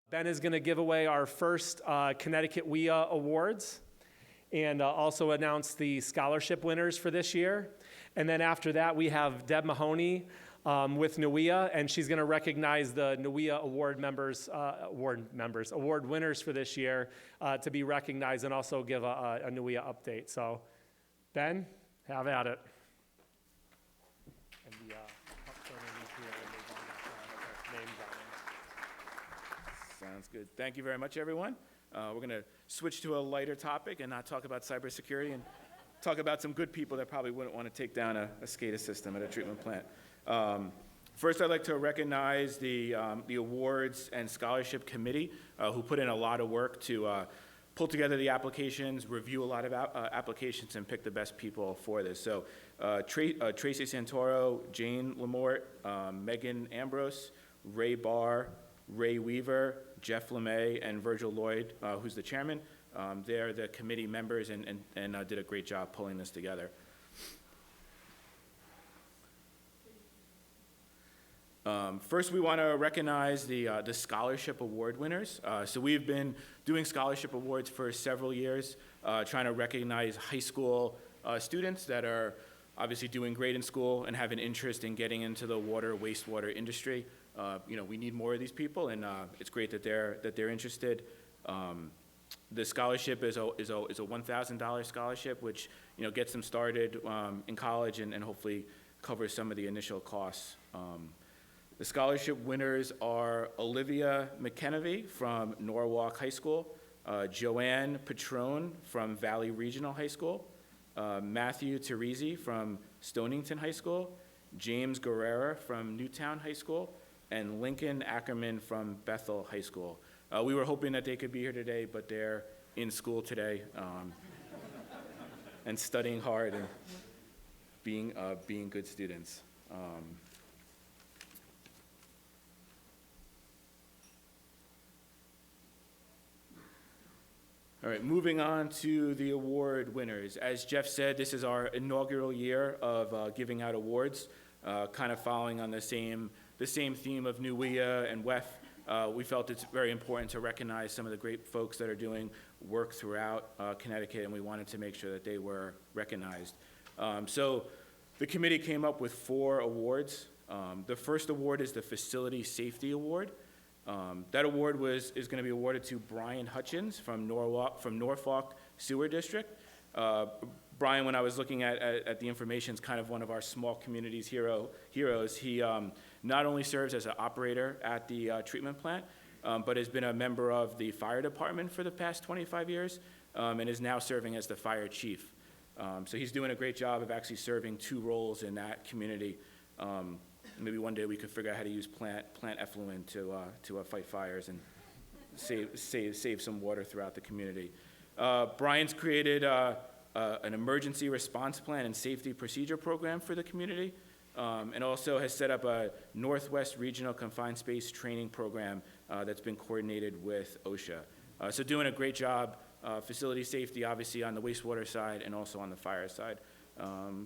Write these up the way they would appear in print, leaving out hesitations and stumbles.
Ben is going to give away our first Connecticut WIA awards and also announce the scholarship winners for this year. And then after that, we have Deb Mahoney with NWIA, and she's going to recognize the NWIA award winners for this year to be recognized and also give a NWIA update. So, Ben, have at it. And the names on them. Sounds good. Thank you very much, everyone. We're going to switch to a lighter topic and not talk about cybersecurity and talk about some good people that probably wouldn't want to take down a SCADA system at a treatment plant. First, I'd like to recognize the awards and scholarship committee who put in a lot of work to pull together the applications, review a lot of applications, and pick the best people for this. So Tracy Santoro, Jane Lamort, Megan Ambrose, Ray Barr, Ray Weaver, Jeff LeMay, and Virgil Lloyd, who's the chairman. They're the committee members and did a great job pulling this together. First, we want to recognize the scholarship award winners. So we've been doing scholarship awards for several years, trying to recognize high school students that are obviously doing great in school and have an interest in getting into the water, wastewater industry. We need more of these people, and it's great that they're interested. The scholarship is a $1,000 scholarship, which gets them started in college and hopefully covers some of the initial costs. The scholarship winners are Olivia McKenavy from Norwalk High School, Joanne Petrone from Valley Regional High School, Matthew Teresi from Stonington High School, James Guerrera from Newtown High School, and Lincoln Ackerman from Bethel High School. We were hoping that they could be here today, but they're in school today and studying hard and being good students. All right, moving on to the award winners. As Jeff said, this is our inaugural year of giving out awards, kind of following on the same theme of NWIA and WEF. We felt it's very important to recognize some of the great folks that are doing work throughout Connecticut, and we wanted to make sure that they were recognized. So the committee came up with 4 awards. The first award is the Facility Safety Award. That award is going to be awarded to Brian Hutchins from Norfolk Sewer District. Brian, when I was looking at the information, is kind of one of our small communities heroes. He not only serves as an operator at the treatment plant, but has been a member of the fire department for the past 25 years and is now serving as the fire chief. So he's doing a great job of actually serving 2 roles in that community. Maybe one day we could figure out how to use plant effluent to fight fires and save some water throughout the community. Brian's created an emergency response plan and safety procedure program for the community, and also has set up a Northwest Regional Confined Space training program that's been coordinated with OSHA. So doing a great job, facility safety obviously on the wastewater side and also on the fire side.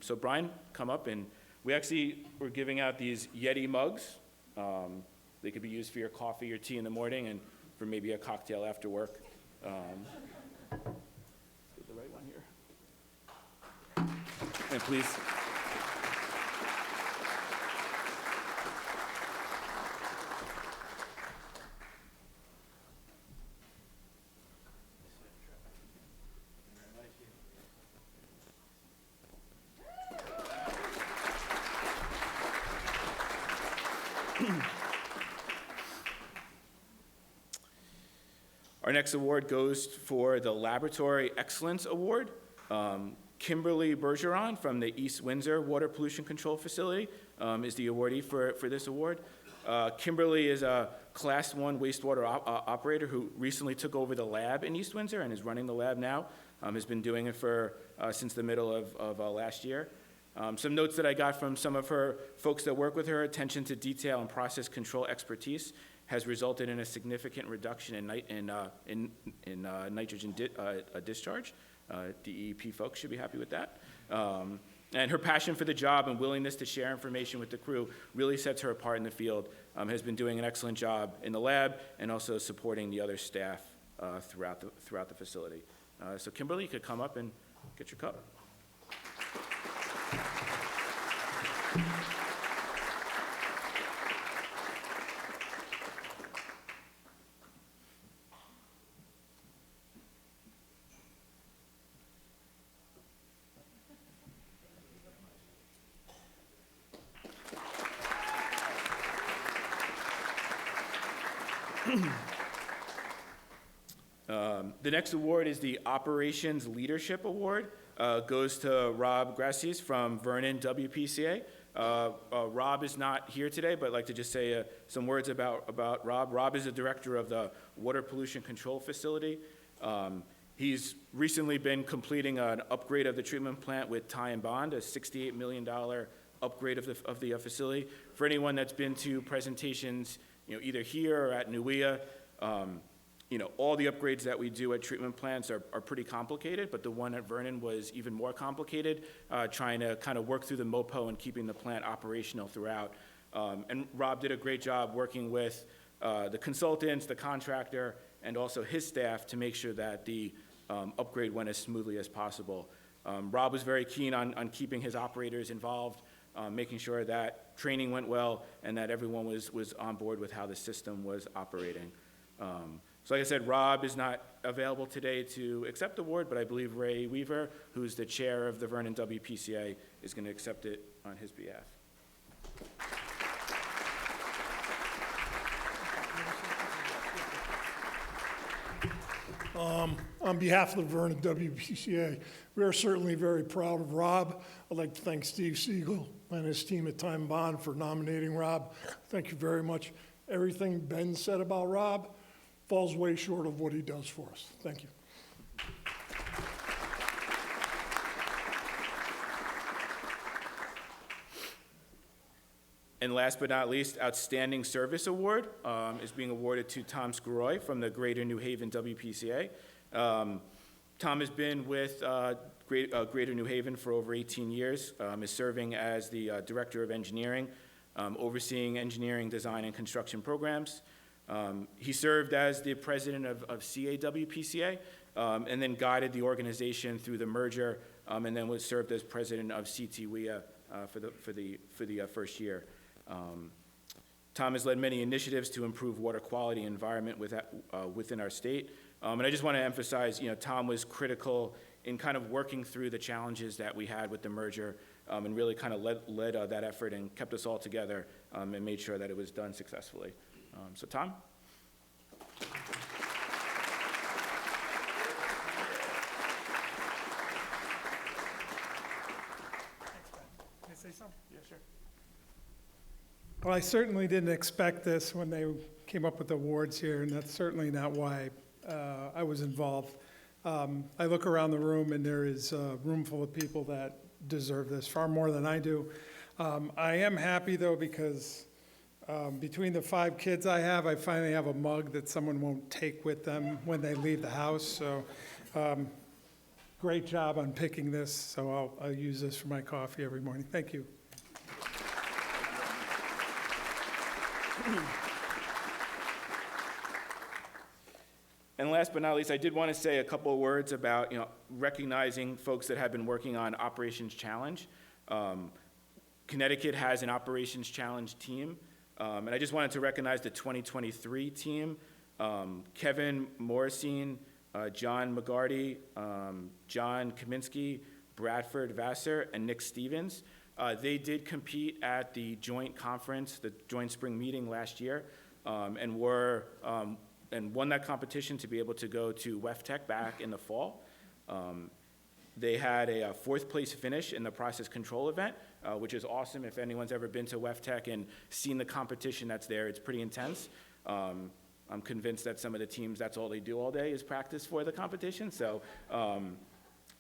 So Brian, come up, and we're giving out these Yeti mugs. They could be used for your coffee or tea in the morning and for maybe a cocktail after work. Let's get the right one here. And please. Our next award goes for the Laboratory Excellence Award. Kimberly Bergeron from the East Windsor Water Pollution Control Facility is the awardee for this award. Kimberly is a Class 1 wastewater operator who recently took over the lab in East Windsor and is running the lab now. Has been doing it since the middle of last year. Some notes that I got from some of her folks that work with her: attention to detail and process control expertise has resulted in a significant reduction in nitrogen discharge. DEP folks should be happy with that. And her passion for the job and willingness to share information with the crew really sets her apart in the field. Has been doing an excellent job in the lab and also supporting the other staff throughout the facility. So Kimberly, you could come up and get your cup. The next award is the Operations Leadership Award. Goes to Rob Gracies from Vernon WPCA. Rob is not here today, but I'd like to just say some words about Rob. Rob is the director of the Water Pollution Control Facility. He's recently been completing an upgrade of the treatment plant with Ty and Bond, a $68 million upgrade of the facility. For anyone that's been to presentations, either here or at NUIA, all the upgrades that we do at treatment plants are pretty complicated, but the one at Vernon was even more complicated, trying to kind of work through the MOPO and keeping the plant operational throughout. And Rob did a great job working with the consultants, the contractor, and also his staff to make sure that the upgrade went as smoothly as possible. Rob was very keen on keeping his operators involved, making sure that training went well and that everyone was on board with how the system was operating. So like I said, Rob is not available today to accept the award, but I believe Ray Weaver, who's the chair of the Vernon WPCA, is going to accept it on his behalf. On behalf of the Vernon WPCA, we are certainly very proud of Rob. I'd like to thank Steve Siegel and his team at Time Bond for nominating Rob. Thank you very much. Everything Ben said about Rob falls way short of what he does for us. Thank you. And last but not least, Outstanding Service Award is being awarded to Tom Scaroy from the Greater New Haven WPCA. Tom has been with Greater New Haven for over 18 years, is serving as the Director of Engineering, overseeing engineering, design, and construction programs. He served as the president of CAWPCA, and then guided the organization through the merger, and then was served as president of CTWIA for the first year. Tom has led many initiatives to improve water quality and environment within our state. And I just want to emphasize, Tom was critical in kind of working through the challenges that we had with the merger, and really kind of led that effort and kept us all together, and made sure that it was done successfully. So Tom? Can I say something? Yeah, sure. Well, I certainly didn't expect this when they came up with the awards here, and that's certainly not why I was involved. I look around the room, and there is a room full of people that deserve this far more than I do. I am happy, though, because between the 5 kids I have, I finally have a mug that someone won't take with them when they leave the house. So great job on picking this, so I'll use this for my coffee every morning. Thank you. And last but not least, I did want to say a couple of words about recognizing folks that have been working on Operations Challenge. Connecticut has an Operations Challenge team, and I just wanted to recognize the 2023 team. Kevin Morrison, John McGarty, John Kaminsky, Bradford Vassar, and Nick Stevens. They did compete at the joint conference, the joint spring meeting last year, and won that competition to be able to go to WEFTEC back in the fall. They had a 4th place finish in the process control event, which is awesome. If anyone's ever been to WEFTEC and seen the competition that's there, it's pretty intense. I'm convinced that some of the teams, that's all they do all day is practice for the competition. So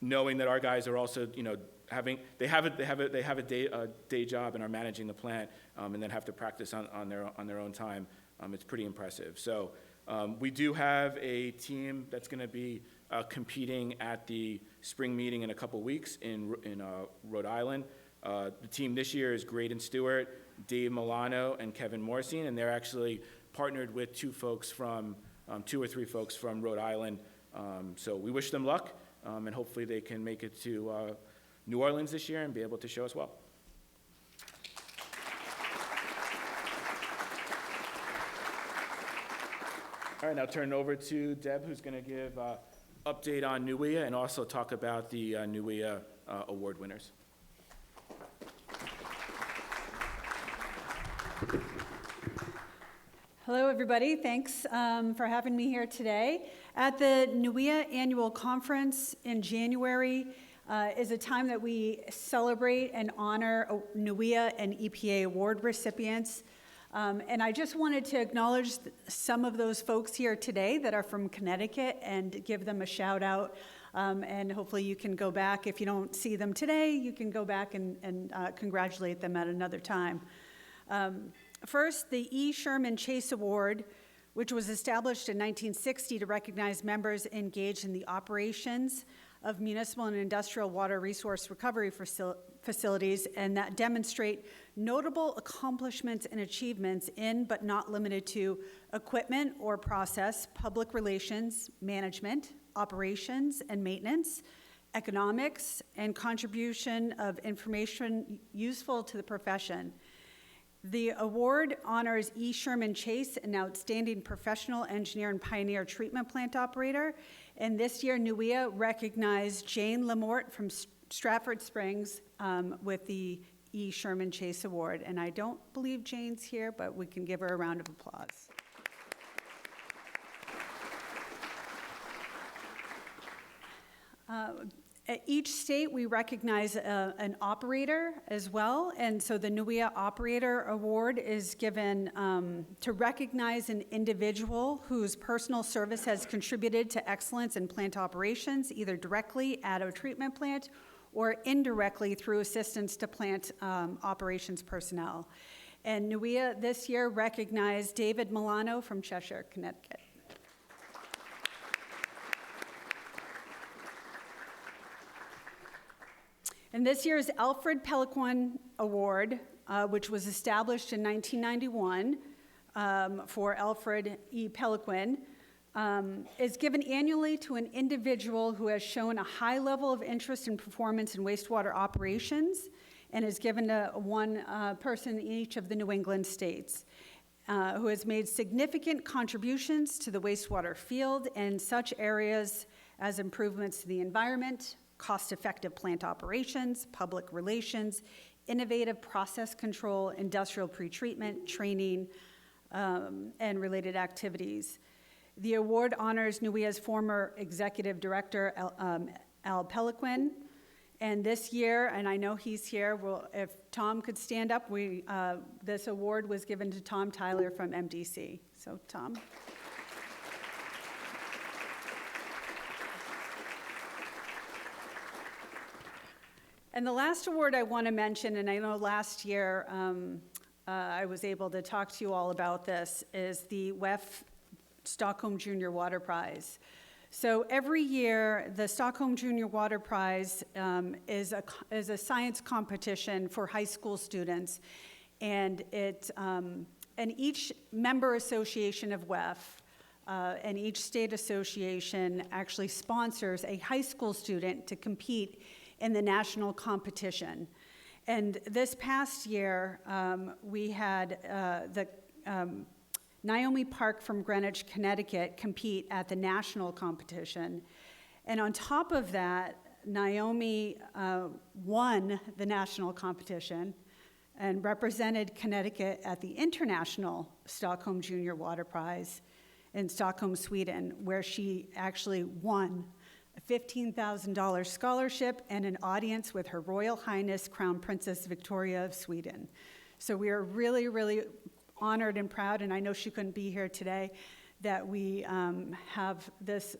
knowing that our guys are also, they have a day job and are managing the plant, and then have to practice on their own time, it's pretty impressive. So we do have a team that's going to be competing at the spring meeting in a couple weeks in Rhode Island. The team this year is Graydon Stewart, Dave Milano, and Kevin Morrison, and they're actually partnered with two or three folks from Rhode Island. So we wish them luck, and hopefully they can make it to New Orleans this year and be able to show us well. All right, now turn it over to Deb, who's going to give an update on NUIA and also talk about the NUIA award winners. Hello, everybody. Thanks for having me here today. At the NUIA Annual Conference in January is a time that we celebrate and honor NUIA and EPA award recipients. And I just wanted to acknowledge some of those folks here today that are from Connecticut and give them a shout out. And hopefully you can go back, if you don't see them today, you can go back and congratulate them at another time. First, the E. Sherman Chase Award, which was established in 1960 to recognize members engaged in the operations of municipal and industrial water resource recovery facilities, and that demonstrate notable accomplishments and achievements in, but not limited to, equipment or process, public relations, management, operations and maintenance, economics, and contribution of information useful to the profession. The award honors E. Sherman Chase, an outstanding professional engineer and pioneer treatment plant operator. And this year, NUIA recognized Jane Lamort from Stratford Springs with the E. Sherman Chase Award. And I don't believe Jane's here, but we can give her a round of applause. At each state, we recognize an operator as well, and so the NUIA Operator Award is given to recognize an individual whose personal service has contributed to excellence in plant operations, either directly at a treatment plant or indirectly through assistance to plant operations personnel. And NUIA this year recognized David Milano from Cheshire, Connecticut. And this year's Alfred Peliquin Award, which was established in 1991 for Alfred E. Peliquin, is given annually to an individual who has shown a high level of interest and performance in wastewater operations, and is given to one person in each of the New England states, who has made significant contributions to the wastewater field in such areas as improvements to the environment, cost-effective plant operations, public relations, innovative process control, industrial pretreatment, training, and related activities. The award honors NUIA's former executive director, Al Peliquin, and this year, and I know he's here, if Tom could stand up, this award was given to Tom Tyler from MDC. So, Tom. And the last award I want to mention, and I know last year I was able to talk to you all about this, is the WEF Stockholm Junior Water Prize. So every year, the Stockholm Junior Water Prize is a science competition for high school students, and each member association of WEF and each state association actually sponsors a high school student to compete in the national competition. And this past year, we had Naomi Park from Greenwich, Connecticut, compete at the national competition. And on top of that, Naomi won the national competition and represented Connecticut at the International Stockholm Junior Water Prize in Stockholm, Sweden, where she actually won a $15,000 scholarship and an audience with Her Royal Highness Crown Princess Victoria of Sweden. So we are really, really honored and proud, and I know she couldn't be here today, that we have this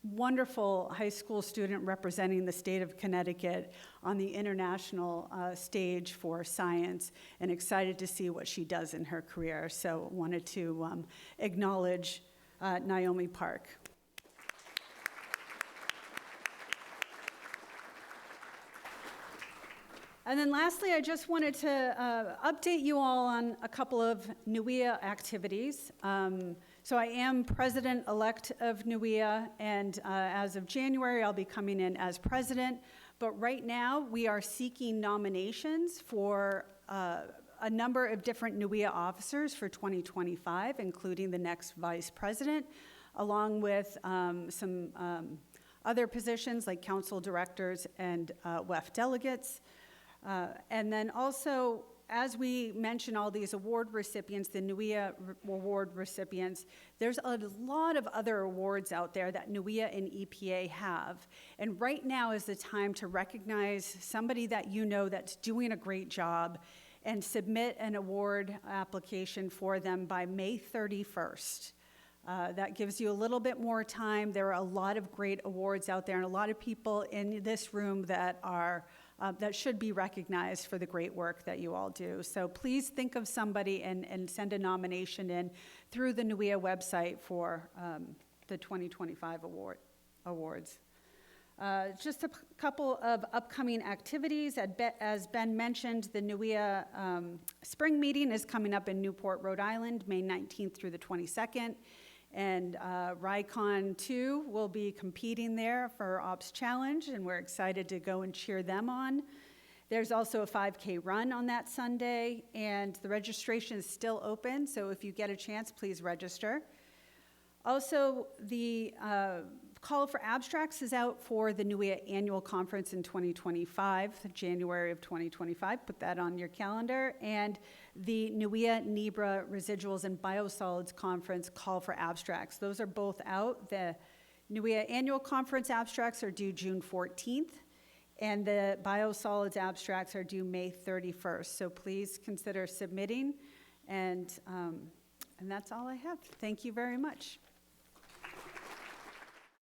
wonderful high school student representing the state of Connecticut on the international stage for science, and excited to see what she does in her career. So wanted to acknowledge Naomi Park. And then lastly, I just wanted to update you all on a couple of NUIA activities. So I am president-elect of NUIA, and as of January, I'll be coming in as president. But right now, we are seeking nominations for a number of different NUIA officers for 2025, including the next vice president, along with some other positions like council directors and WEF delegates. And then also, as we mention all these award recipients, the NUIA award recipients, there's a lot of other awards out there that NUIA and EPA have. And right now is the time to recognize somebody that you know that's doing a great job and submit an award application for them by May 31st. That gives you a little bit more time. There are a lot of great awards out there and a lot of people in this room that are that should be recognized for the great work that you all do. So please think of somebody and send a nomination in through the NUIA website for the 2025 awards. Just a couple of upcoming activities. As Ben mentioned, the NUIA spring meeting is coming up in Newport, Rhode Island, May 19th through the 22nd. And RICON 2 will be competing there for Ops Challenge, and we're excited to go and cheer them on. There's also a 5K run on that Sunday, and the registration is still open, so if you get a chance, please register. Also, the call for abstracts is out for the NUIA annual conference in 2025, January of 2025. Put that on your calendar. And the NUIA NEBRA Residuals and Biosolids Conference call for abstracts. Those are both out. The NUIA annual conference abstracts are due June 14th, and the biosolids abstracts are due May 31st. So please consider submitting, and that's all I have. Thank you very much.